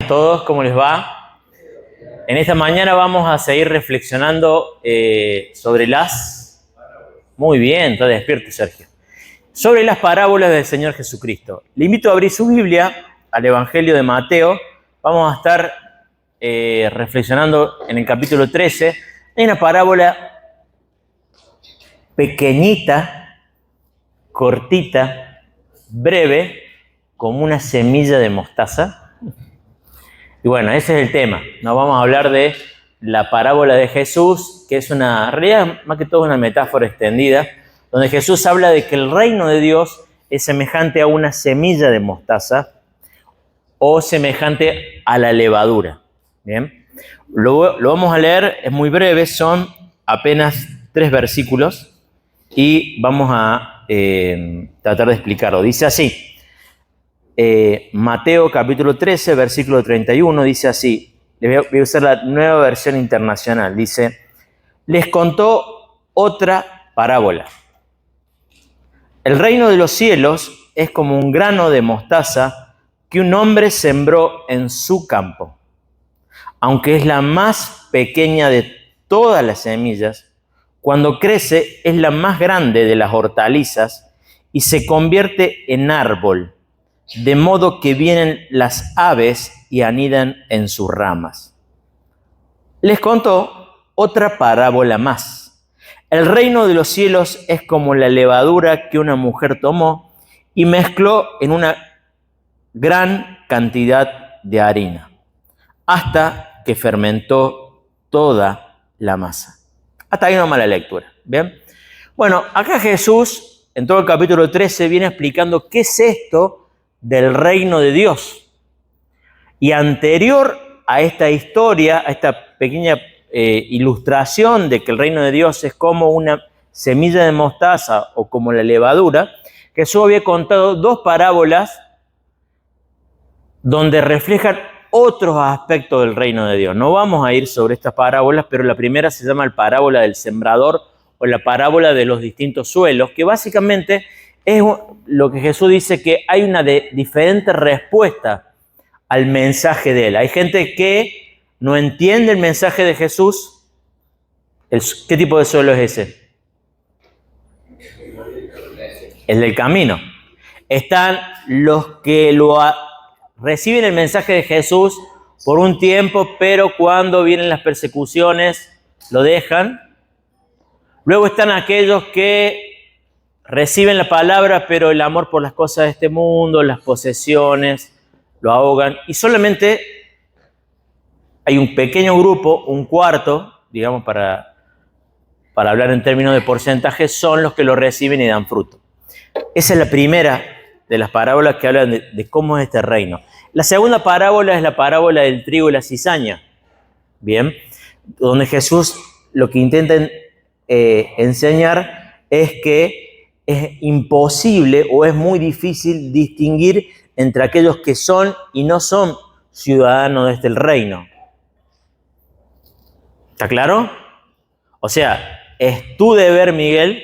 Todos, ¿cómo les va? En esta mañana vamos a seguir reflexionando sobre las... Muy bien, está despierto Sergio. Sobre las parábolas del Señor Jesucristo. Le invito a abrir su Biblia al Evangelio de Mateo. Vamos a estar reflexionando en el capítulo 13. Hay una parábola pequeñita, cortita, breve, como una semilla de mostaza. Y bueno, ese es el tema. Nos vamos a hablar de la parábola de Jesús, que es una, en realidad, más que todo una metáfora extendida, donde Jesús habla de que el reino de Dios es semejante a una semilla de mostaza o semejante a la levadura. Bien, lo vamos a leer, es muy breve, son apenas 3 versículos y vamos a tratar de explicarlo. Dice así. Mateo capítulo 13, versículo 31, dice así, voy a usar la nueva versión internacional, dice, les contó otra parábola. El reino de los cielos es como un grano de mostaza que un hombre sembró en su campo. Aunque es la más pequeña de todas las semillas, cuando crece es la más grande de las hortalizas y se convierte en árbol, de modo que vienen las aves y anidan en sus ramas. Les contó otra parábola más. El reino de los cielos es como la levadura que una mujer tomó y mezcló en una gran cantidad de harina, hasta que fermentó toda la masa. Hasta ahí una mala lectura. ¿Bien? Bueno, acá Jesús, en todo el capítulo 13, viene explicando qué es esto del reino de Dios. Y anterior a esta historia, a esta pequeña ilustración de que el reino de Dios es como una semilla de mostaza o como la levadura, Jesús había contado 2 parábolas donde reflejan otros aspectos del reino de Dios. No vamos a ir sobre estas parábolas, pero la primera se llama la parábola del sembrador o la parábola de los distintos suelos, que básicamente es lo que Jesús dice, que hay una diferente respuesta al mensaje de él. Hay gente que no entiende el mensaje de Jesús. ¿Qué tipo de suelo es ese? El del camino. Están los que reciben el mensaje de Jesús por un tiempo, pero cuando vienen las persecuciones lo dejan. Luego están aquellos que reciben la palabra, pero el amor por las cosas de este mundo, las posesiones, lo ahogan. Y solamente hay un pequeño grupo, un cuarto, digamos, para hablar en términos de porcentaje, son los que lo reciben y dan fruto. Esa es la primera de las parábolas que hablan de cómo es este reino. La segunda parábola es la parábola del trigo y la cizaña. Bien, donde Jesús lo que intenta enseñar es que es imposible o es muy difícil distinguir entre aquellos que son y no son ciudadanos de este reino. ¿Está claro? O sea, es tu deber, Miguel,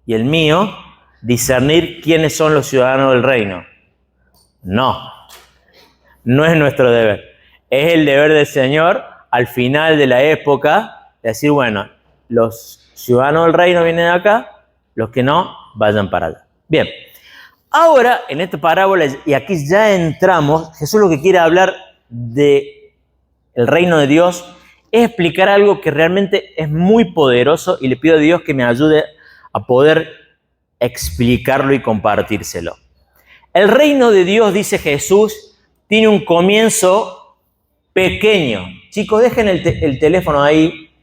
y el mío, discernir quiénes son los ciudadanos del reino. No es nuestro deber. Es el deber del Señor al final de la época, decir, bueno, los ciudadanos del reino vienen de acá, los que no, vayan para allá. Bien, ahora en esta parábola, y aquí ya entramos, Jesús lo que quiere hablar del reino de Dios es explicar algo que realmente es muy poderoso y le pido a Dios que me ayude a poder explicarlo y compartírselo. El reino de Dios, dice Jesús, tiene un comienzo pequeño. Chicos, dejen el teléfono ahí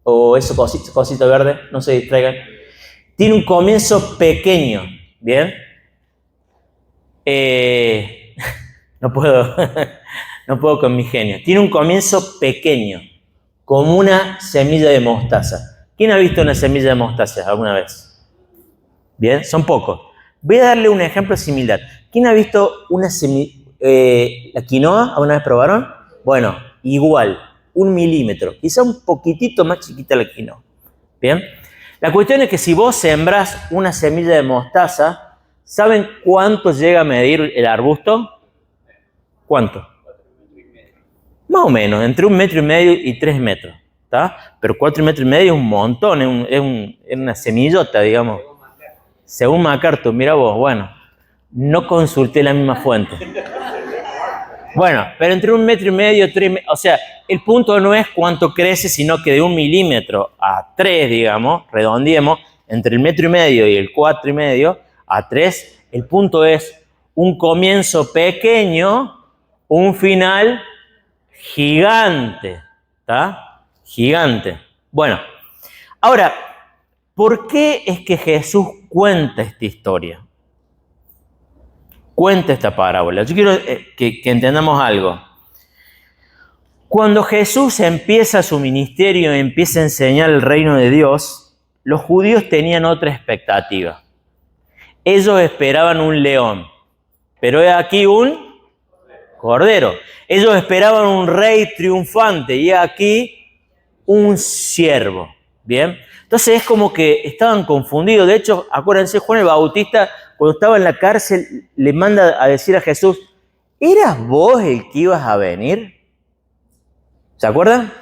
o eso cosito verde, no se distraigan. Tiene un comienzo pequeño, ¿bien? No puedo con mi genio. Tiene un comienzo pequeño, como una semilla de mostaza. ¿Quién ha visto una semilla de mostaza alguna vez? Bien, son pocos. Voy a darle un ejemplo similar. ¿Quién ha visto una semilla, la quinoa? ¿Alguna vez probaron? Bueno, igual, 1 milímetro, quizá un poquitito más chiquita la quinoa. Bien. La cuestión es que si vos sembrás una semilla de mostaza, ¿saben cuánto llega a medir el arbusto? ¿Cuánto? Más o menos, entre 1,5 metros y 3 metros. ¿Tá? Pero 4,5 metros es un montón, es una semillota, digamos. Según MacArthur, mira vos, bueno, no consulté la misma fuente. Bueno, pero entre 1,5 metros, 3 metros, o sea, el punto no es cuánto crece, sino que de 1 milímetro a 3, digamos, redondeemos, entre el 1,5 metros y el 4,5 metros a 3, el punto es un comienzo pequeño, un final gigante, ¿está? Gigante. Bueno, ahora, ¿por qué es que Jesús cuenta esta historia? Cuenta esta parábola. Yo quiero que entendamos algo. Cuando Jesús empieza su ministerio y empieza a enseñar el reino de Dios, los judíos tenían otra expectativa. Ellos esperaban un león, pero es aquí un cordero. Ellos esperaban un rey triunfante y aquí un siervo, ¿bien? Entonces es como que estaban confundidos. De hecho, acuérdense, Juan el Bautista, cuando estaba en la cárcel, le manda a decir a Jesús, ¿eras vos el que ibas a venir? ¿Se acuerdan?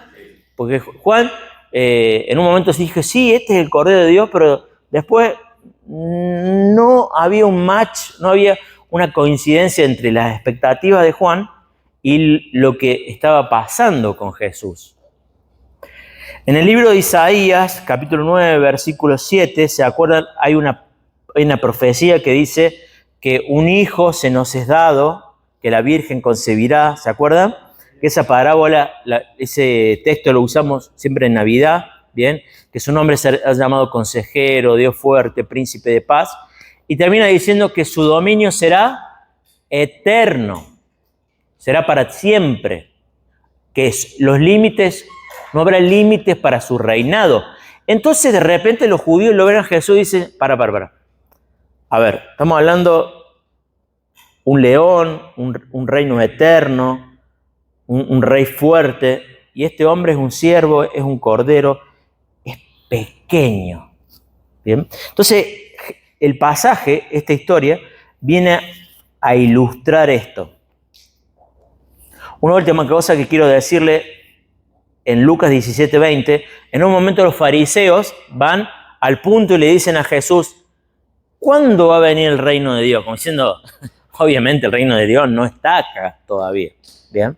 Porque Juan en un momento se dijo, sí, este es el Cordero de Dios, pero después no había un match, no había una coincidencia entre las expectativas de Juan y lo que estaba pasando con Jesús. En el libro de Isaías, capítulo 9, versículo 7, ¿se acuerdan? Hay una profecía que dice que un hijo se nos es dado, que la Virgen concebirá, ¿se acuerdan? Que esa parábola, ese texto lo usamos siempre en Navidad, ¿bien? Que su nombre se ha llamado Consejero, Dios fuerte, Príncipe de paz, y termina diciendo que su dominio será eterno, será para siempre, que los límites, no habrá límites para su reinado. Entonces de repente los judíos lo ven a Jesús y dicen, para. A ver, estamos hablando un león, un reino eterno, un rey fuerte, y este hombre es un siervo, es un cordero, es pequeño. ¿Bien? Entonces el pasaje, esta historia, viene a ilustrar esto. Una última cosa que quiero decirle, en Lucas 17:20, en un momento los fariseos van al punto y le dicen a Jesús, ¿cuándo va a venir el reino de Dios? Como diciendo, obviamente el reino de Dios no está acá todavía. ¿Bien?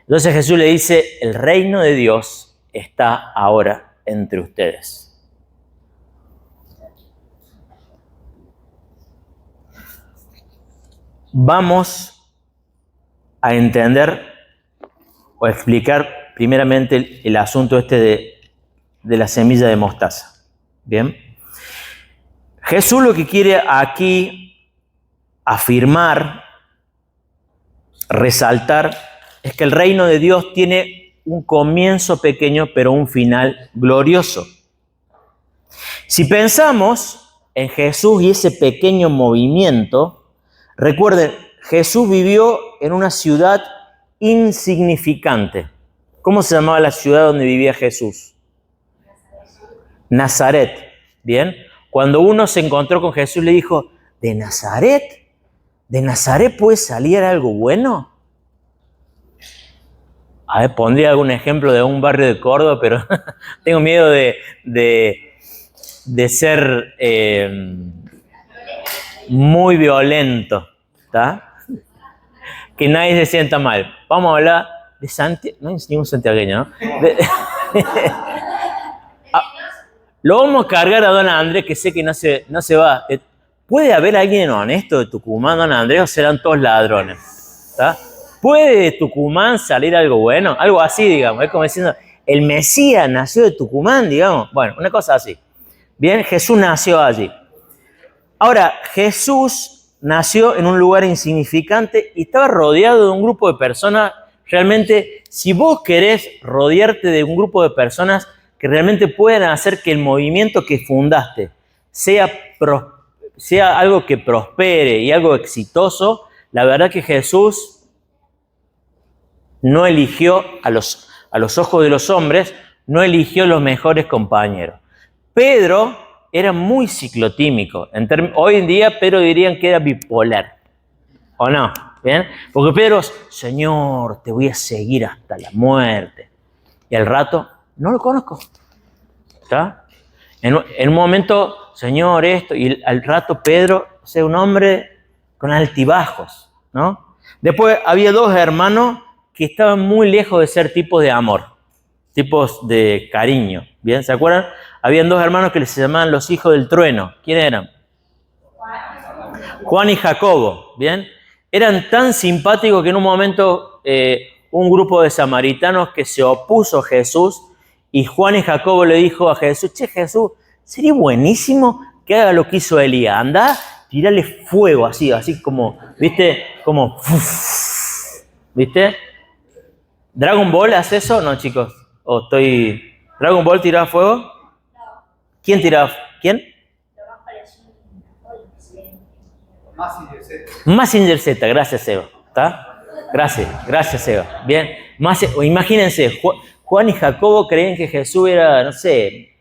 Entonces Jesús le dice, el reino de Dios está ahora entre ustedes. Vamos a entender o explicar primeramente el asunto de la semilla de mostaza. ¿Bien? Jesús lo que quiere aquí afirmar, resaltar, es que el reino de Dios tiene un comienzo pequeño, pero un final glorioso. Si pensamos en Jesús y ese pequeño movimiento, recuerden, Jesús vivió en una ciudad insignificante. ¿Cómo se llamaba la ciudad donde vivía Jesús? Nazaret. ¿Bien? Cuando uno se encontró con Jesús le dijo, ¿de Nazaret? ¿De Nazaret puede salir algo bueno? A ver, pondría algún ejemplo de un barrio de Córdoba, pero tengo miedo de ser muy violento, ¿está? Que nadie se sienta mal. Vamos a hablar de Santiago, no hay ningún santiagueño, ¿no? Lo vamos a cargar a don Andrés, que sé que no se va. ¿Puede haber alguien honesto de Tucumán, don Andrés, o serán todos ladrones? ¿Está? ¿Puede de Tucumán salir algo bueno? Algo así, digamos. Es como diciendo, el Mesías nació de Tucumán, digamos. Bueno, una cosa así. Bien, Jesús nació allí. Ahora, Jesús nació en un lugar insignificante y estaba rodeado de un grupo de personas. Realmente, si vos querés rodearte de un grupo de personas que realmente puedan hacer que el movimiento que fundaste sea algo que prospere y algo exitoso, la verdad que Jesús no eligió a los ojos de los hombres, no eligió los mejores compañeros. Pedro era muy ciclotímico. Hoy en día Pedro dirían que era bipolar, ¿o no? ¿Bien? Porque Pedro, Señor, te voy a seguir hasta la muerte. Y al rato, no lo conozco. ¿Está? En un momento, Señor, esto, y al rato Pedro, o sea, un hombre con altibajos, ¿no? Después había dos hermanos que estaban muy lejos de ser tipos de amor, tipos de cariño, ¿bien? ¿Se acuerdan? Habían dos hermanos que se llamaban los hijos del trueno. ¿Quiénes eran? Juan y Jacobo, ¿bien? Eran tan simpáticos que en un momento un grupo de samaritanos que se opuso a Jesús y Juan y Jacobo le dijo a Jesús, che, Jesús, sería buenísimo que haga lo que hizo Elías, anda, tirale fuego así como, ¿viste? Como, ¿viste? ¿Dragon Ball hace eso? No, chicos. ¿Dragon Ball tiraba fuego? No. ¿Quién tiraba? ¿Quién? Mazinger Z, gracias, Eva. ¿Está? Gracias, Eva. Bien. Imagínense, Juan y Jacobo creían que Jesús era, no sé,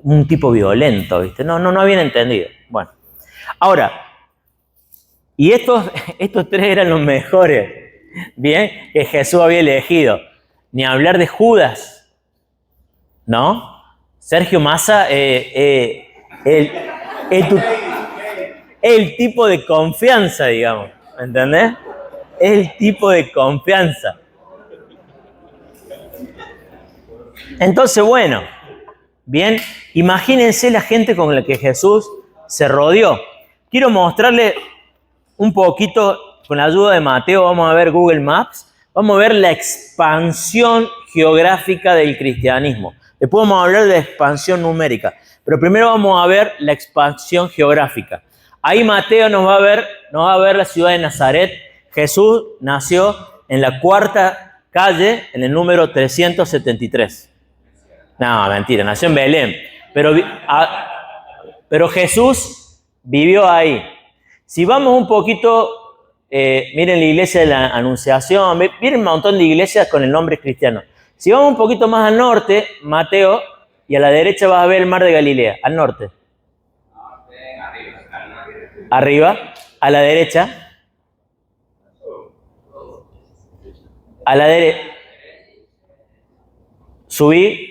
un tipo violento, ¿viste? No habían entendido. Bueno. Ahora, y estos tres eran los mejores, bien, que Jesús había elegido. Ni hablar de Judas, ¿no? Sergio Massa, el tipo de confianza, digamos, ¿entendés? El tipo de confianza. Entonces, bueno, bien, imagínense la gente con la que Jesús se rodeó. Quiero mostrarle un poquito, con la ayuda de Mateo, vamos a ver Google Maps, vamos a ver la expansión geográfica del cristianismo. Después vamos a hablar de la expansión numérica, pero primero vamos a ver la expansión geográfica. Ahí Mateo nos va a ver la ciudad de Nazaret. Jesús nació en la cuarta calle, en el número 373. No, mentira, nació en Belén. Pero Jesús vivió ahí. Si vamos un poquito, miren la iglesia de la Anunciación, miren un montón de iglesias con el nombre cristiano. Si vamos un poquito más al norte, Mateo, y a la derecha vas a ver el mar de Galilea, al norte. Arriba, a la derecha. A la derecha. Subí.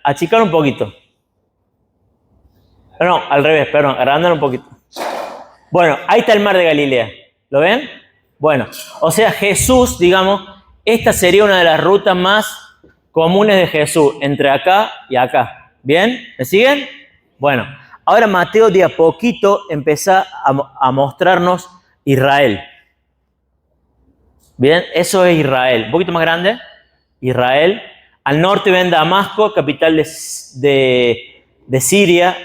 Achicar un poquito. No, al revés, perdón, agrandar un poquito. Bueno, ahí está el mar de Galilea. ¿Lo ven? Bueno, o sea, Jesús, digamos, esta sería una de las rutas más comunes de Jesús, entre acá y acá. ¿Bien? ¿Me siguen? Bueno, ahora Mateo de a poquito empieza a mostrarnos Israel. ¿Bien? Eso es Israel. Un poquito más grande. Israel. Al norte ven Damasco, capital de Siria.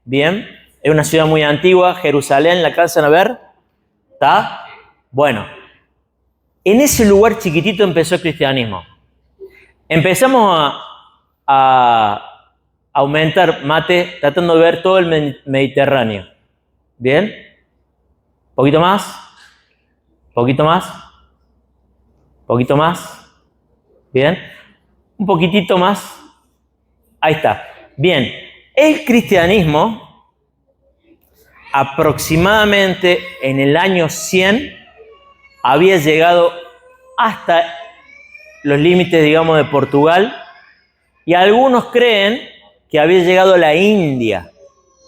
Bien. Es una ciudad muy antigua. Jerusalén, ¿la alcanzan a ver? ¿Está? Bueno. En ese lugar chiquitito empezó el cristianismo. Empezamos a aumentar, Mate, tratando de ver todo el Mediterráneo. ¿Bien? ¿Poquito más? ¿Poquito más? ¿Poquito más? ¿Bien? Un poquitito más. Ahí está. Bien. El cristianismo, aproximadamente en el año 100, había llegado hasta los límites, digamos, de Portugal, y algunos creen que había llegado a la India.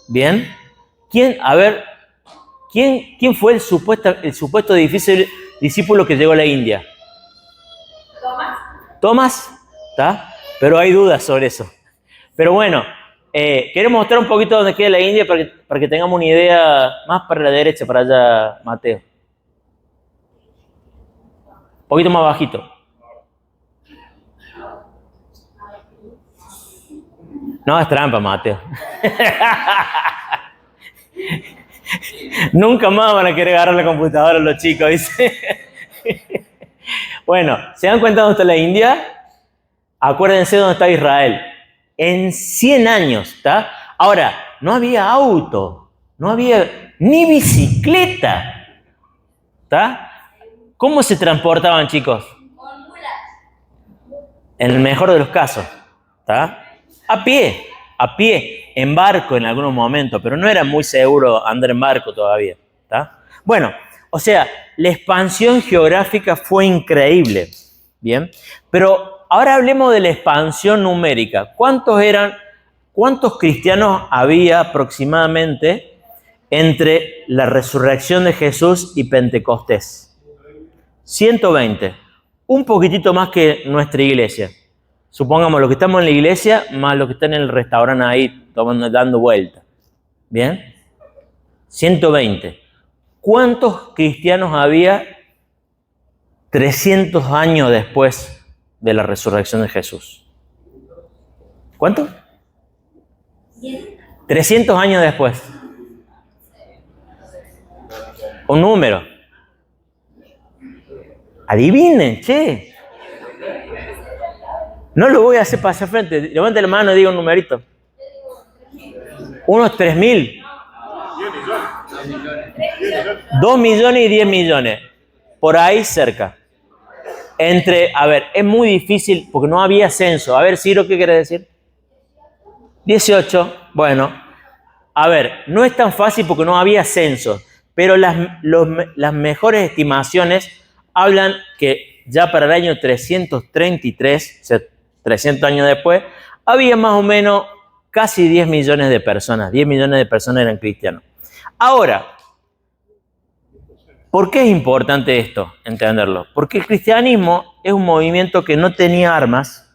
¿Bien? ¿Quién fue el supuesto discípulo que llegó a la India? Tomás, ¿está? Pero hay dudas sobre eso. Pero bueno, queremos mostrar un poquito dónde queda la India para que tengamos una idea más para la derecha, para allá, Mateo. Un poquito más bajito. No, es trampa, Mateo. Nunca más van a querer agarrar la computadora los chicos, ¿dice? Bueno, ¿se dan cuenta dónde está la India? Acuérdense dónde está Israel. En 100 años, ¿está? Ahora, no había auto, no había ni bicicleta, ¿está? ¿Cómo se transportaban, chicos? En el mejor de los casos, ¿está? A pie, a pie, en barco en algunos momentos, pero no era muy seguro andar en barco todavía. ¿Tá? Bueno, o sea, la expansión geográfica fue increíble, ¿bien? Pero ahora hablemos de la expansión numérica. ¿Cuántos cristianos había aproximadamente entre la resurrección de Jesús y Pentecostés? 120. Un poquitito más que nuestra iglesia. Supongamos los que estamos en la iglesia más los que están en el restaurante ahí dando vuelta. ¿Bien? 120. ¿Cuántos cristianos había 300 años después de la resurrección de Jesús? ¿Cuántos? 300 años después. Un número. Adivinen, che. No lo voy a hacer pasar frente. Levante la mano y diga un numerito. Unos 3.000. 2 millones y 10 millones. Por ahí cerca. A ver, es muy difícil porque no había censo. A ver, Ciro, ¿qué quiere decir? 18. Bueno, a ver, no es tan fácil porque no había censo, pero las mejores estimaciones hablan que ya para el año 333, o sea, 300 años después, había más o menos casi 10 millones de personas. 10 millones de personas eran cristianos. Ahora, ¿por qué es importante esto, entenderlo? Porque el cristianismo es un movimiento que no tenía armas,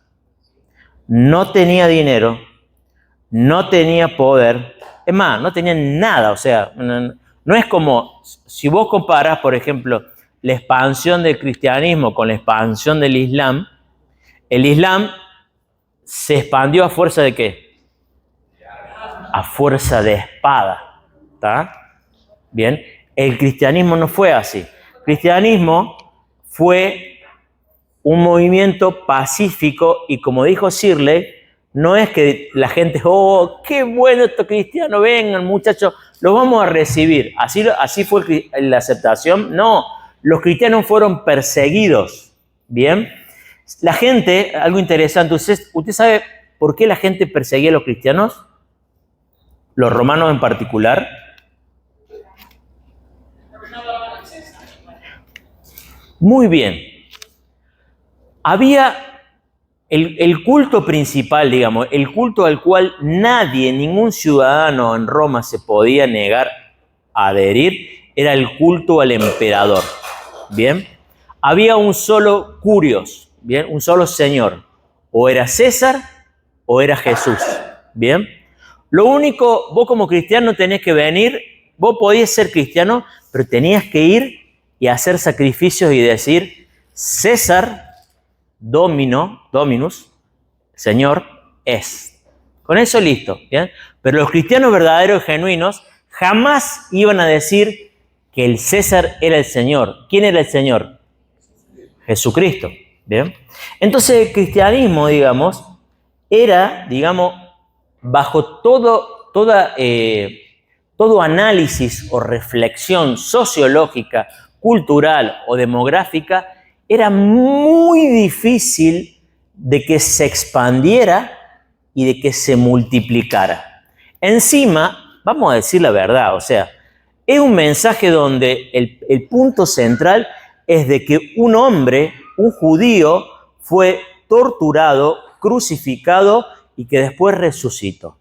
no tenía dinero, no tenía poder, es más, no tenía nada, o sea, no es como, si vos comparás, por ejemplo, la expansión del cristianismo con la expansión del Islam, el Islam se expandió a fuerza ¿de qué? A fuerza de espada, ¿está? Bien, el cristianismo no fue así. El cristianismo fue un movimiento pacífico y como dijo Shirley, no es que la gente, oh, qué bueno estos cristianos, vengan muchachos, los vamos a recibir. Así fue la aceptación. No, los cristianos fueron perseguidos. Bien, la gente, algo interesante, ¿usted sabe por qué la gente perseguía a los cristianos? Los romanos en particular. Muy bien. Había el culto principal, digamos, el culto al cual nadie, ningún ciudadano en Roma se podía negar a adherir, era el culto al emperador. Bien. Había un solo curios, bien, un solo señor. O era César o era Jesús. Bien. Lo único, vos como cristiano tenés que venir, vos podías ser cristiano, pero tenías que ir y hacer sacrificios y decir, César Dominus, Señor, es. Con eso listo, ¿bien? Pero los cristianos verdaderos y genuinos jamás iban a decir que el César era el Señor. ¿Quién era el Señor? Jesucristo, ¿bien? Entonces el cristianismo, digamos, era, digamos, bajo todo análisis o reflexión sociológica, cultural o demográfica, era muy difícil de que se expandiera y de que se multiplicara. Encima, vamos a decir la verdad, o sea, es un mensaje donde el punto central es de que un hombre, un judío, fue torturado, crucificado y que después resucitó,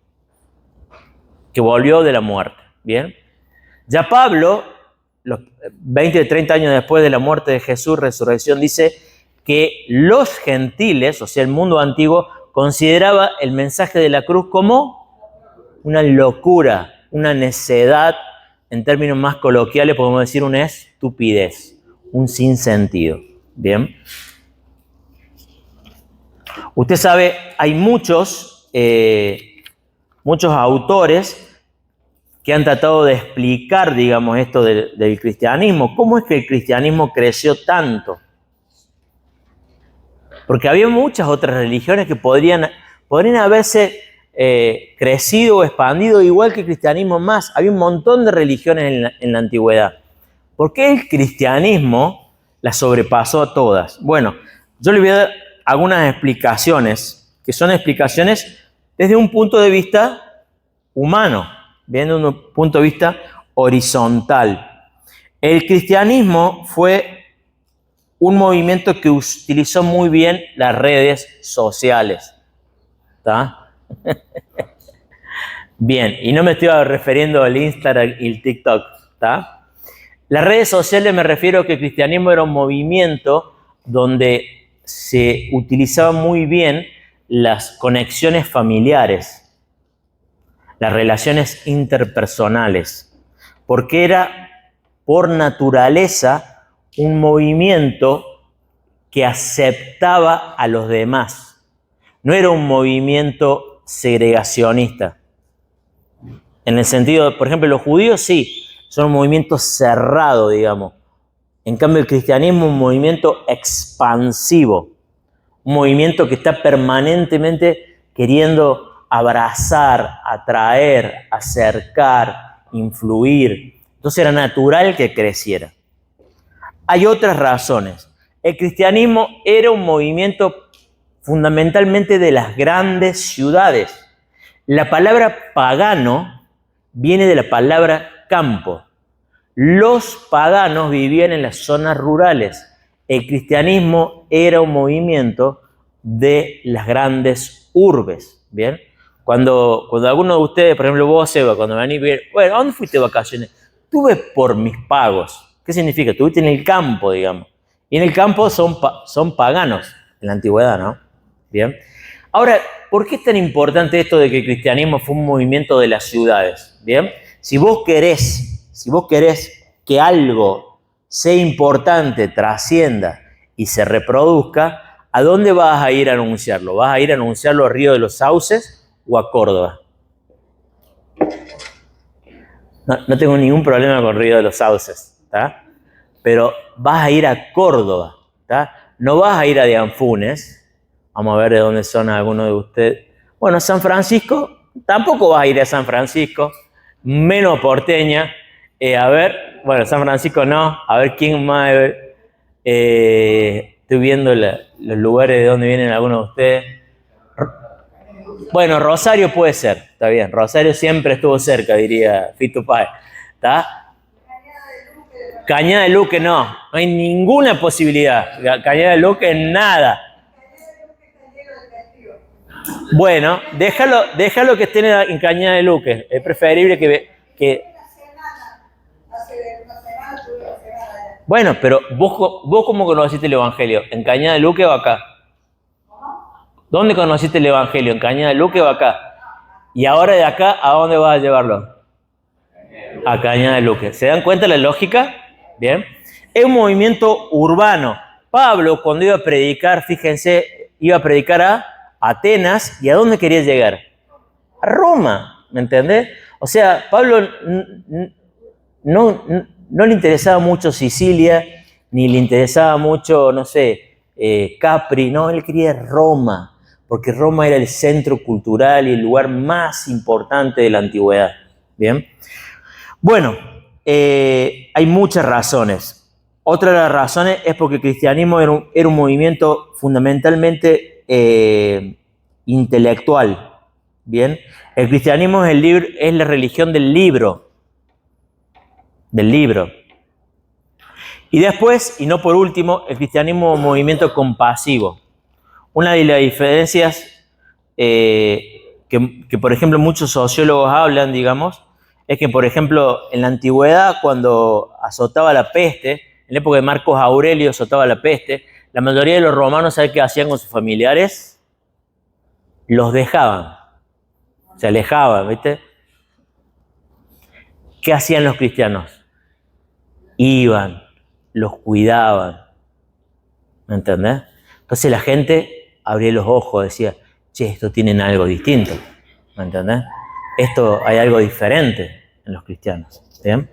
que volvió de la muerte, ¿bien? Ya Pablo, los 20 o 30 años después de la muerte de Jesús, resurrección, dice que los gentiles, o sea, el mundo antiguo, consideraba el mensaje de la cruz como una locura, una necedad, en términos más coloquiales podemos decir una estupidez, un sinsentido, ¿bien? Usted sabe, hay muchos autores que han tratado de explicar, digamos, esto del cristianismo. ¿Cómo es que el cristianismo creció tanto? Porque había muchas otras religiones que podrían haberse crecido o expandido igual que el cristianismo más. Había un montón de religiones en la antigüedad. ¿Por qué el cristianismo las sobrepasó a todas? Bueno, yo le voy a dar algunas explicaciones, que son explicaciones desde un punto de vista humano, viendo un punto de vista horizontal. El cristianismo fue un movimiento que utilizó muy bien las redes sociales. ¿Está? Bien, y no me estoy refiriendo al Instagram y el TikTok. ¿Está? Las redes sociales me refiero a que el cristianismo era un movimiento donde se utilizaban muy bien las conexiones familiares, las relaciones interpersonales, porque era por naturaleza un movimiento que aceptaba a los demás. No era un movimiento segregacionista. En el sentido, por ejemplo, los judíos sí, son un movimiento cerrado, digamos. En cambio, el cristianismo es un movimiento expansivo, un movimiento que está permanentemente queriendo abrazar, atraer, acercar, influir. Entonces era natural que creciera. Hay otras razones. El cristianismo era un movimiento fundamentalmente de las grandes ciudades. La palabra pagano viene de la palabra campo. Los paganos vivían en las zonas rurales. El cristianismo era un movimiento de las grandes urbes. ¿Bien? Cuando alguno de ustedes, por ejemplo vos, Eva, cuando venís, bueno, ¿a dónde fuiste de vacaciones? Tuve por mis pagos. ¿Qué significa? Estuviste en el campo, digamos. Y en el campo son paganos, en la antigüedad, ¿no? Bien. Ahora, ¿por qué es tan importante esto de que el cristianismo fue un movimiento de las ciudades? Bien. Si vos querés que algo sea importante, trascienda y se reproduzca, ¿a dónde vas a ir a anunciarlo? ¿Vas a ir a anunciarlo a Río de los Sauces o a Córdoba? No tengo ningún problema con Río de los Sauces, ¿tá? Pero vas a ir a Córdoba, ¿tá? No vas a ir a Dianfunes. Vamos a ver de dónde son algunos de ustedes. Bueno, San Francisco, tampoco vas a ir a San Francisco, menos porteña. A ver, bueno, San Francisco no, a ver quién más. Estoy viendo los lugares de donde vienen algunos de ustedes. Bueno, Rosario puede ser, está bien. Rosario siempre estuvo cerca, diría Fito Páez. ¿Está? Cañada de Luque no hay ninguna posibilidad. Cañada de Luque nada. Bueno, déjalo que esté en Cañada de Luque. Es preferible que... Bueno, pero vos ¿cómo conociste el Evangelio? ¿En Cañada de Luque o acá? ¿Dónde conociste el Evangelio? ¿En Cañada de Luque o acá? Y ahora de acá, ¿a dónde vas a llevarlo? A Cañada de Luque. ¿Se dan cuenta la lógica? Bien. Es un movimiento urbano. Pablo, cuando iba a predicar, fíjense, iba a predicar a Atenas. ¿Y a dónde quería llegar? A Roma, ¿me entendés? O sea, Pablo no le interesaba mucho Sicilia, ni le interesaba mucho, no sé, Capri. No, él quería Roma, porque Roma era el centro cultural y el lugar más importante de la antigüedad. ¿Bien? Bueno, hay muchas razones. Otra de las razones es porque el cristianismo era un movimiento fundamentalmente intelectual. ¿Bien? El cristianismo es la religión del libro. Y después, y no por último, el cristianismo es un movimiento compasivo. Una de las diferencias que, por ejemplo, muchos sociólogos hablan, digamos, es que, por ejemplo, en la antigüedad, cuando azotaba la peste, en la época de Marcos Aurelio azotaba la peste, la mayoría de los romanos, ¿saben qué hacían con sus familiares? Los dejaban, se alejaban, ¿viste? ¿Qué hacían los cristianos? Iban, los cuidaban, ¿me entendés? Entonces la gente abría los ojos, decía, che, esto tienen algo distinto, ¿me entendés? Esto hay algo diferente en los cristianos, ¿bien?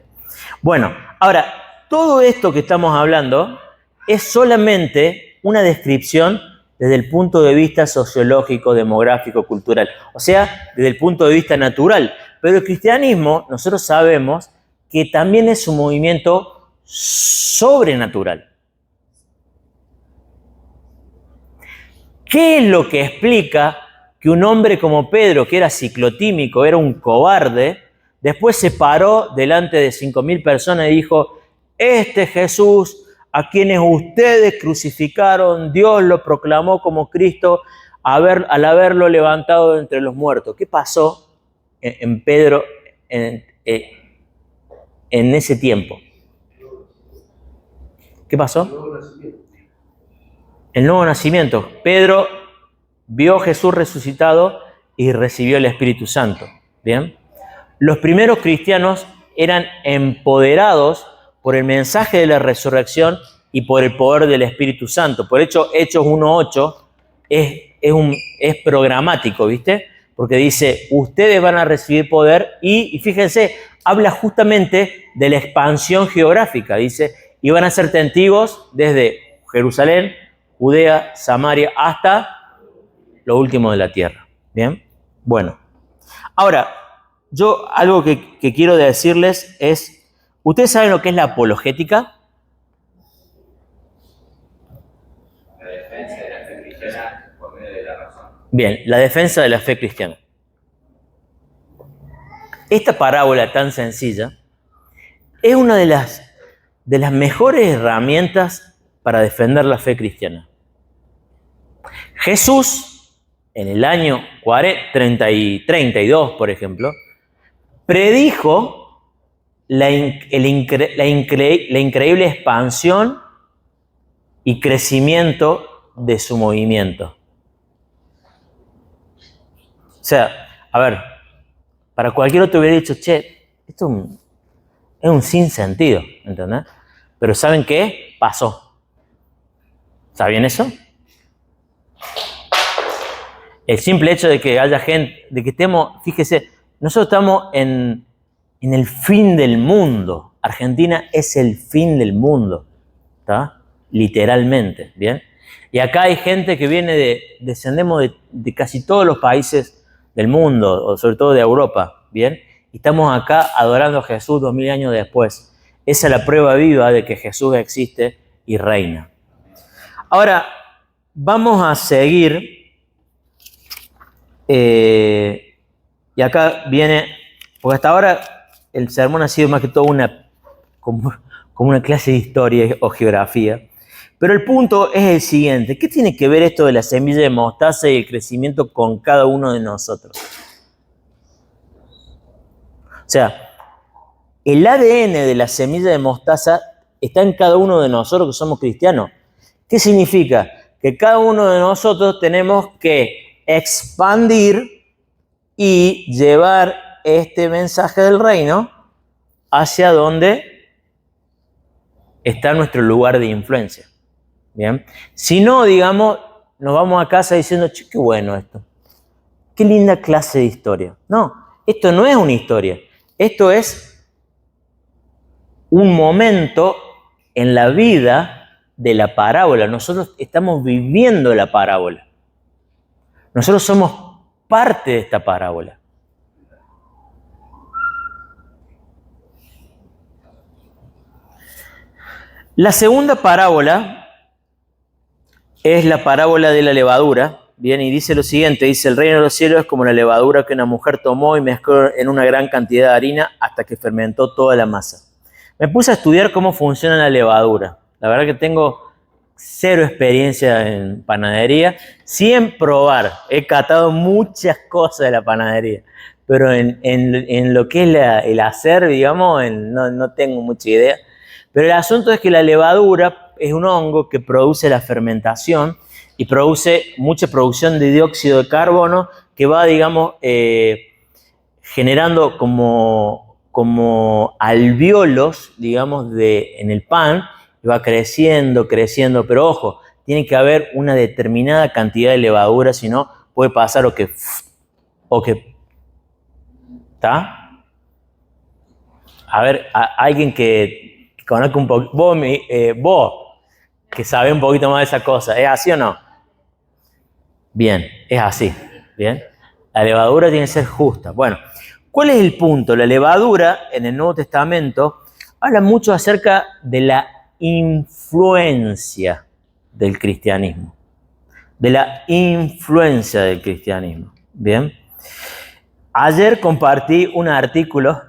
Bueno, ahora, todo esto que estamos hablando es solamente una descripción desde el punto de vista sociológico, demográfico, cultural, o sea, desde el punto de vista natural. Pero el cristianismo, nosotros sabemos que también es un movimiento sobrenatural. ¿Qué es lo que explica que un hombre como Pedro, que era ciclotímico, era un cobarde, después se paró delante de 5.000 personas y dijo, este Jesús a quienes ustedes crucificaron, Dios lo proclamó como Cristo al haberlo levantado de entre los muertos. ¿Qué pasó en Pedro en ese tiempo? ¿Qué pasó? El nuevo nacimiento. Pedro vio a Jesús resucitado y recibió el Espíritu Santo. ¿Bien? Los primeros cristianos eran empoderados por el mensaje de la resurrección y por el poder del Espíritu Santo. Por hecho, Hechos 1:8 es programático, ¿viste? Porque dice, ustedes van a recibir poder y fíjense, habla justamente de la expansión geográfica. Dice, y van a ser testigos desde Jerusalén, Judea, Samaria, hasta lo último de la tierra. ¿Bien? Bueno. Ahora, yo algo que quiero decirles es, ¿ustedes saben lo que es la apologética? La defensa de la fe cristiana por medio de la razón. Bien, la defensa de la fe cristiana. Esta parábola tan sencilla es una de las mejores herramientas para defender la fe cristiana. Jesús, en el año 32, por ejemplo, predijo la increíble expansión y crecimiento de su movimiento. O sea, a ver, para cualquier otro hubiera dicho, che, esto es un sinsentido, ¿entendés? Pero ¿saben qué? Pasó. ¿Sabían eso? El simple hecho de que haya gente, de que estemos, fíjese, nosotros estamos en el fin del mundo. Argentina es el fin del mundo, ¿está? Literalmente, ¿bien? Y acá hay gente que viene descendemos de casi todos los países del mundo, o sobre todo de Europa, ¿bien? Y estamos acá adorando a Jesús 2000 años después. Esa es la prueba viva de que Jesús existe y reina. Ahora, vamos a seguir. Y acá viene, porque hasta ahora el sermón ha sido más que todo como una clase de historia o geografía. Pero el punto es el siguiente. ¿Qué tiene que ver esto de la semilla de mostaza y el crecimiento con cada uno de nosotros? O sea, el ADN de la semilla de mostaza está en cada uno de nosotros que somos cristianos. ¿Qué significa? Que cada uno de nosotros tenemos que expandir y llevar este mensaje del reino hacia donde está nuestro lugar de influencia. ¿Bien? Si no, digamos, nos vamos a casa diciendo, che, qué bueno esto. Qué linda clase de historia. No, esto no es una historia. Esto es un momento en la vida de la parábola. Nosotros estamos viviendo la parábola. Nosotros somos parte de esta parábola. La segunda parábola es la parábola de la levadura. Bien, y dice lo siguiente, dice, el reino de los cielos es como la levadura que una mujer tomó y mezcló en una gran cantidad de harina hasta que fermentó toda la masa. Me puse a estudiar cómo funciona la levadura. La verdad que tengo cero experiencia en panadería, sí en probar. He catado muchas cosas de la panadería, pero en lo que es el hacer, digamos, no tengo mucha idea. Pero el asunto es que la levadura es un hongo que produce la fermentación y produce mucha producción de dióxido de carbono que va, digamos, generando como alvéolos, digamos, en el pan, y va creciendo, pero ojo, tiene que haber una determinada cantidad de levadura, si no puede pasar o que ¿está? A ver, alguien que conozca un poco, vos que sabe un poquito más de esa cosa, ¿es así o no? Bien, es así, bien. La levadura tiene que ser justa. Bueno, ¿cuál es el punto? La levadura en el Nuevo Testamento habla mucho acerca de la influencia del cristianismo. De la influencia del cristianismo. Bien. Ayer compartí un artículo,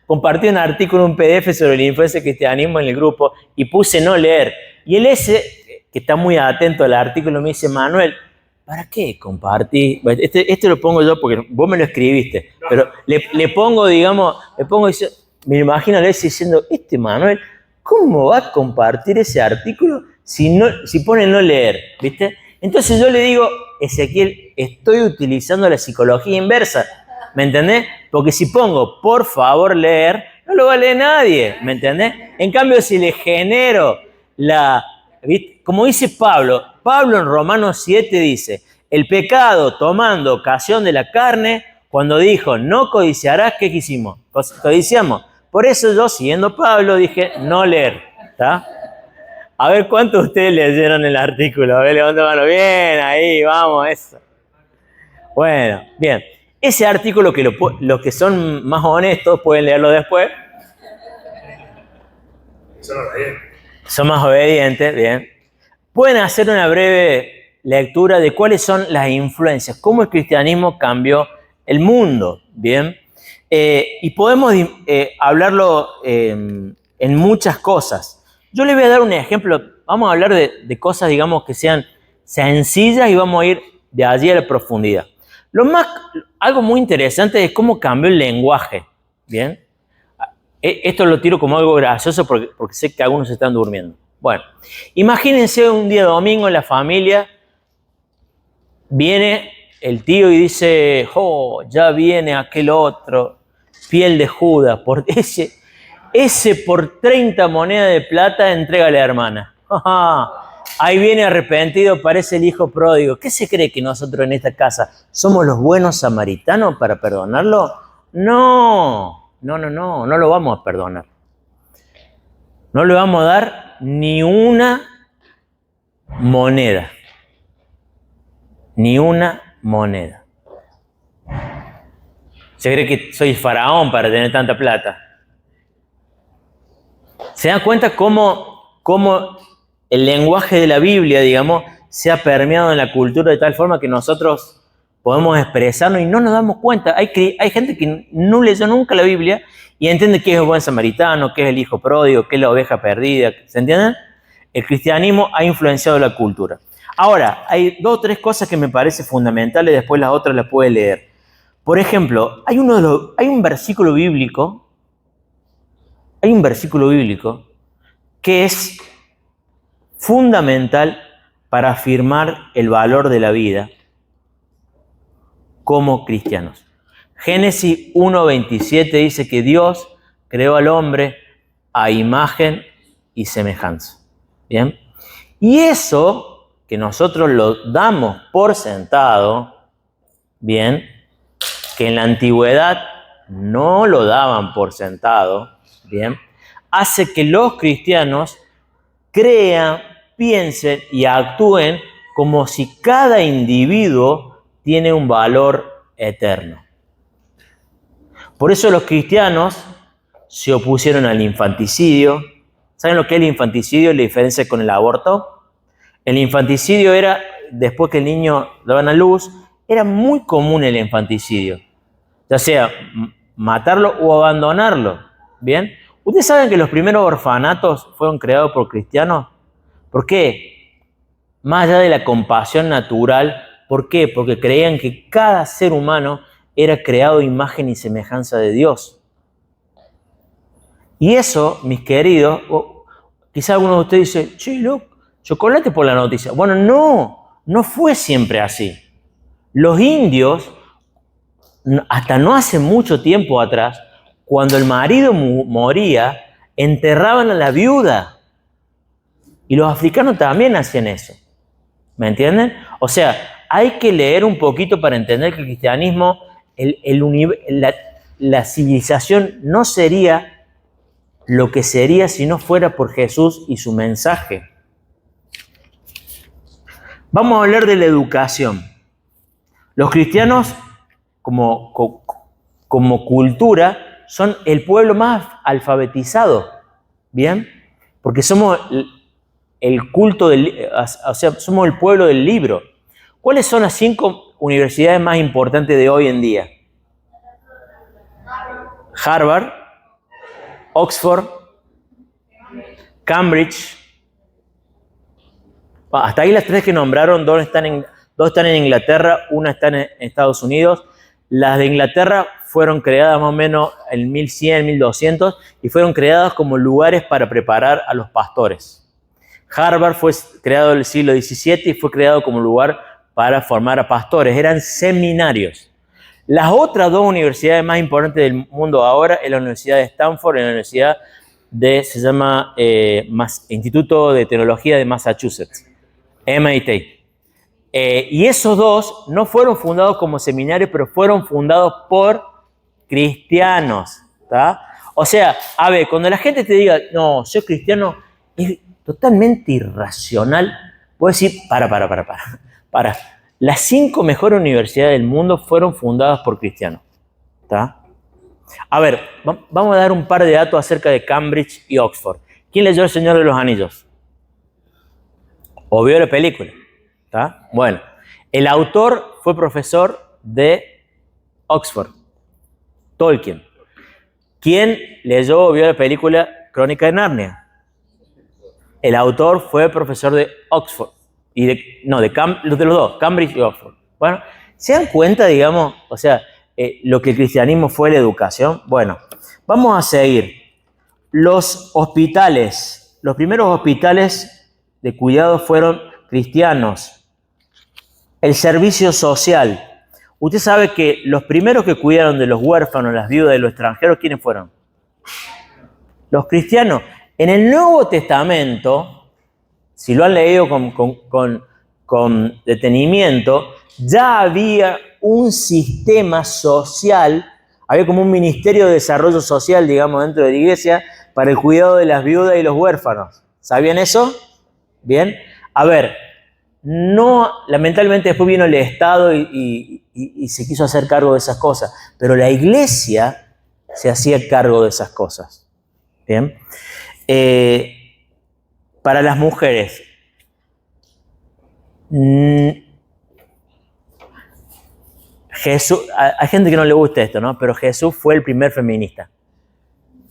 compartí un artículo, un PDF sobre la influencia del cristianismo en el grupo y puse no leer. Y el que está muy atento al artículo, me dice, Manuel, ¿para qué compartí? Este lo pongo yo porque vos me lo escribiste, pero le pongo, digamos, me imagino a Alex diciendo, Manuel, ¿cómo va a compartir ese artículo si pone no leer? ¿Viste? Entonces yo le digo, Ezequiel, estoy utilizando la psicología inversa, ¿me entendés? Porque si pongo, por favor, leer, no lo va a leer nadie, ¿me entendés? En cambio, si le genero ¿viste? Como dice Pablo en Romanos 7 dice, el pecado tomando ocasión de la carne, cuando dijo, no codiciarás, ¿qué quisimos? Codiciamos. Por eso yo, siguiendo Pablo, dije, no leer, ¿está? A ver, ¿cuántos de ustedes leyeron el artículo? A ver, levanta la mano. Bien, ahí, vamos, eso. Bueno, bien. Ese artículo, que los que son más honestos pueden leerlo después. Son más obedientes, bien. Pueden hacer una breve lectura de cuáles son las influencias, cómo el cristianismo cambió el mundo, bien. Y podemos hablarlo en muchas cosas. Yo les voy a dar un ejemplo. Vamos a hablar de cosas, digamos, que sean sencillas y vamos a ir de allí a la profundidad. Algo muy interesante es cómo cambió el lenguaje, ¿bien? Esto lo tiro como algo gracioso porque sé que algunos están durmiendo. Bueno, imagínense un día domingo en la familia, viene el tío y dice, ya viene aquel otro, piel de Judas, por ese por 30 monedas de plata entrega a la hermana. Ahí viene arrepentido, parece el hijo pródigo. ¿Qué se cree que nosotros en esta casa somos los buenos samaritanos para perdonarlo? No lo vamos a perdonar. No le vamos a dar ni una moneda. Ni una moneda. ¿Se cree que soy faraón para tener tanta plata? ¿Se dan cuenta cómo el lenguaje de la Biblia, digamos, se ha permeado en la cultura de tal forma que nosotros podemos expresarnos y no nos damos cuenta? Hay gente que no leyó nunca la Biblia y entiende qué es el buen samaritano, qué es el hijo pródigo, qué es la oveja perdida. ¿Se entienden? El cristianismo ha influenciado la cultura. Ahora, hay 2 o 3 cosas que me parecen fundamentales, después las otras las puede leer. Por ejemplo, hay un versículo bíblico que es fundamental para afirmar el valor de la vida como cristianos. Génesis 1:27 dice que Dios creó al hombre a imagen y semejanza. ¿Bien? Y eso que nosotros lo damos por sentado, ¿bien? Que en la antigüedad no lo daban por sentado, ¿bien? Hace que los cristianos crean, piensen y actúen como si cada individuo tiene un valor eterno. Por eso los cristianos se opusieron al infanticidio. ¿Saben lo que es el infanticidio y la diferencia con el aborto? El infanticidio era, después que el niño daban a luz, era muy común el infanticidio. Ya sea matarlo o abandonarlo. ¿Bien? ¿Ustedes saben que los primeros orfanatos fueron creados por cristianos? ¿Por qué? Más allá de la compasión natural, ¿por qué? Porque creían que cada ser humano era creado a imagen y semejanza de Dios. Y eso, mis queridos, quizá alguno de ustedes dice, che, loco, chocolate por la noticia. Bueno, no fue siempre así. Los indios, hasta no hace mucho tiempo atrás, cuando el marido moría, enterraban a la viuda. Y los africanos también hacían eso. ¿Me entienden? O sea, hay que leer un poquito para entender que el cristianismo, la civilización no sería lo que sería si no fuera por Jesús y su mensaje. Vamos a hablar de la educación. Los cristianos, como cultura, son el pueblo más alfabetizado, ¿bien? Porque somos el culto somos el pueblo del libro. ¿Cuáles son las 5 universidades más importantes de hoy en día? Harvard, Oxford, Cambridge. Hasta ahí las 3 que nombraron, 2 están en Inglaterra, una está en Estados Unidos. Las de Inglaterra fueron creadas más o menos en 1100, 1200 y fueron creadas como lugares para preparar a los pastores. Harvard fue creado en el siglo XVII y fue creado como lugar para formar a pastores. Eran seminarios. Las otras 2 universidades más importantes del mundo ahora es la Universidad de Stanford y la Universidad se llama Instituto de Tecnología de Massachusetts, MIT. Y esos 2 no fueron fundados como seminarios, pero fueron fundados por cristianos. ¿Tá? O sea, a ver, cuando la gente te diga, no, soy cristiano, es totalmente irracional. Puedes decir, para. Las 5 mejores universidades del mundo fueron fundadas por cristianos. ¿Tá? A ver, vamos a dar un par de datos acerca de Cambridge y Oxford. ¿Quién leyó El Señor de los Anillos? ¿O vio la película? ¿Tá? Bueno, el autor fue profesor de Oxford, Tolkien. ¿Quién leyó o vio la película Crónica de Narnia? El autor fue profesor de Oxford. Y de los 2, Cambridge y Oxford. Bueno, ¿se dan cuenta, digamos, o sea, lo que el cristianismo fue la educación? Bueno, vamos a seguir. Los hospitales, los primeros hospitales de cuidado fueron cristianos. El servicio social. Usted sabe que los primeros que cuidaron de los huérfanos, las viudas y los extranjeros, ¿quiénes fueron? Los cristianos. En el Nuevo Testamento, si lo han leído con detenimiento, ya había un sistema social, había como un ministerio de desarrollo social, digamos, dentro de la iglesia, para el cuidado de las viudas y los huérfanos. ¿Sabían eso? Bien. A ver, no, lamentablemente después vino el Estado y se quiso hacer cargo de esas cosas, pero la iglesia se hacía cargo de esas cosas. Bien. Para las mujeres, Jesús, hay gente que no le gusta esto, ¿no? Pero Jesús fue el primer feminista.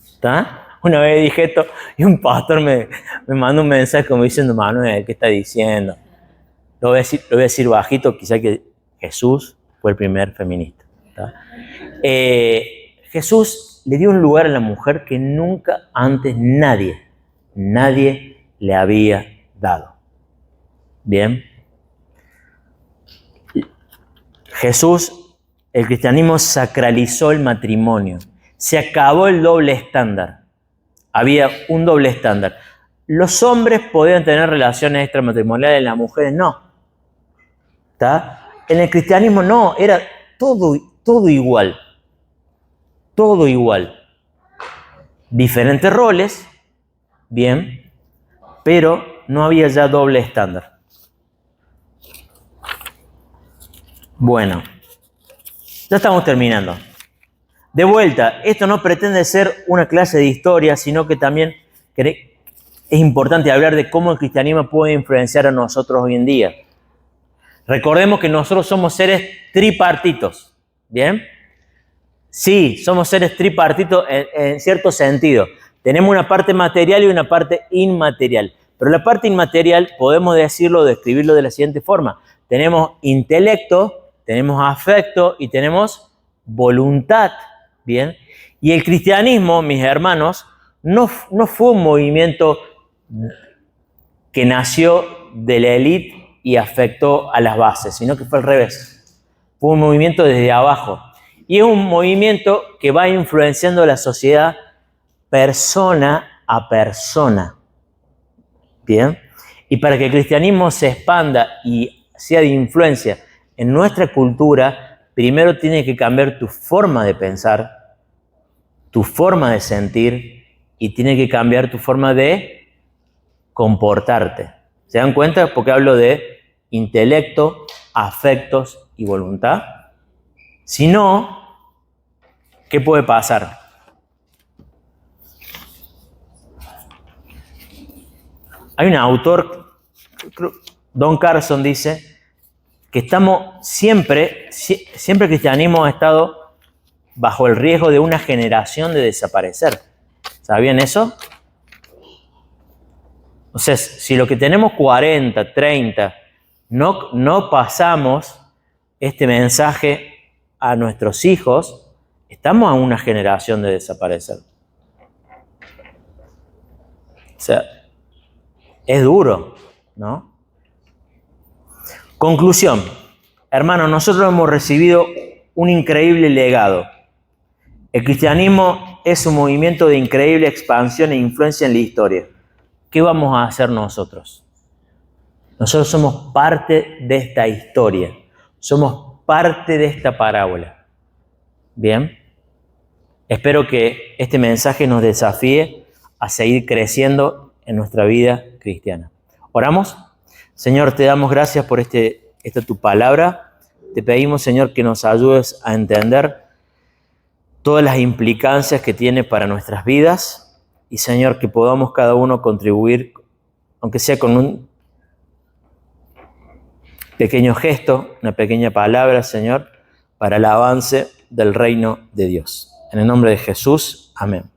¿Está? Una vez dije esto y un pastor me mandó un mensaje como diciendo, Manuel, ¿qué está diciendo? Lo voy a decir bajito, quizá que Jesús fue el primer feminista. ¿Está? Jesús le dio un lugar a la mujer que nunca antes nadie le había dado. Bien. Jesús, el cristianismo sacralizó el matrimonio. Se acabó el doble estándar. Había un doble estándar. Los hombres podían tener relaciones extramatrimoniales, las mujeres no. ¿Está? En el cristianismo no, era todo igual. Todo igual. Diferentes roles, bien, pero no había ya doble estándar. Bueno, ya estamos terminando. De vuelta, esto no pretende ser una clase de historia, sino que también es importante hablar de cómo el cristianismo puede influenciar a nosotros hoy en día. Recordemos que nosotros somos seres tripartitos, ¿bien? Sí, somos seres tripartitos en cierto sentido. Tenemos una parte material y una parte inmaterial. Pero la parte inmaterial podemos describirlo de la siguiente forma. Tenemos intelecto, tenemos afecto y tenemos voluntad, ¿bien? Y el cristianismo, mis hermanos, no fue un movimiento que nació de la élite y afectó a las bases, sino que fue al revés. Fue un movimiento desde abajo. Y es un movimiento que va influenciando a la sociedad persona a persona. ¿Bien? Y para que el cristianismo se expanda y sea de influencia en nuestra cultura, primero tiene que cambiar tu forma de pensar, tu forma de sentir y tiene que cambiar tu forma de comportarte. ¿Se dan cuenta? Porque hablo de intelecto, afectos y voluntad. Si no, ¿qué puede pasar? Hay un autor, Don Carson, dice que estamos siempre el cristianismo ha estado bajo el riesgo de una generación de desaparecer. ¿Sabían eso? O sea, si lo que tenemos 40, 30, no pasamos este mensaje a nuestros hijos, estamos a una generación de desaparecer. O sea, es duro, ¿no? Conclusión. Hermanos, nosotros hemos recibido un increíble legado. El cristianismo es un movimiento de increíble expansión e influencia en la historia. ¿Qué vamos a hacer nosotros? Nosotros somos parte de esta historia. Somos parte de esta parábola. ¿Bien? Espero que este mensaje nos desafíe a seguir creciendo en nuestra vida cristiana. ¿Oramos? Señor, te damos gracias por esta tu palabra. Te pedimos, Señor, que nos ayudes a entender todas las implicancias que tiene para nuestras vidas y, Señor, que podamos cada uno contribuir, aunque sea con un pequeño gesto, una pequeña palabra, Señor, para el avance del reino de Dios. En el nombre de Jesús, amén.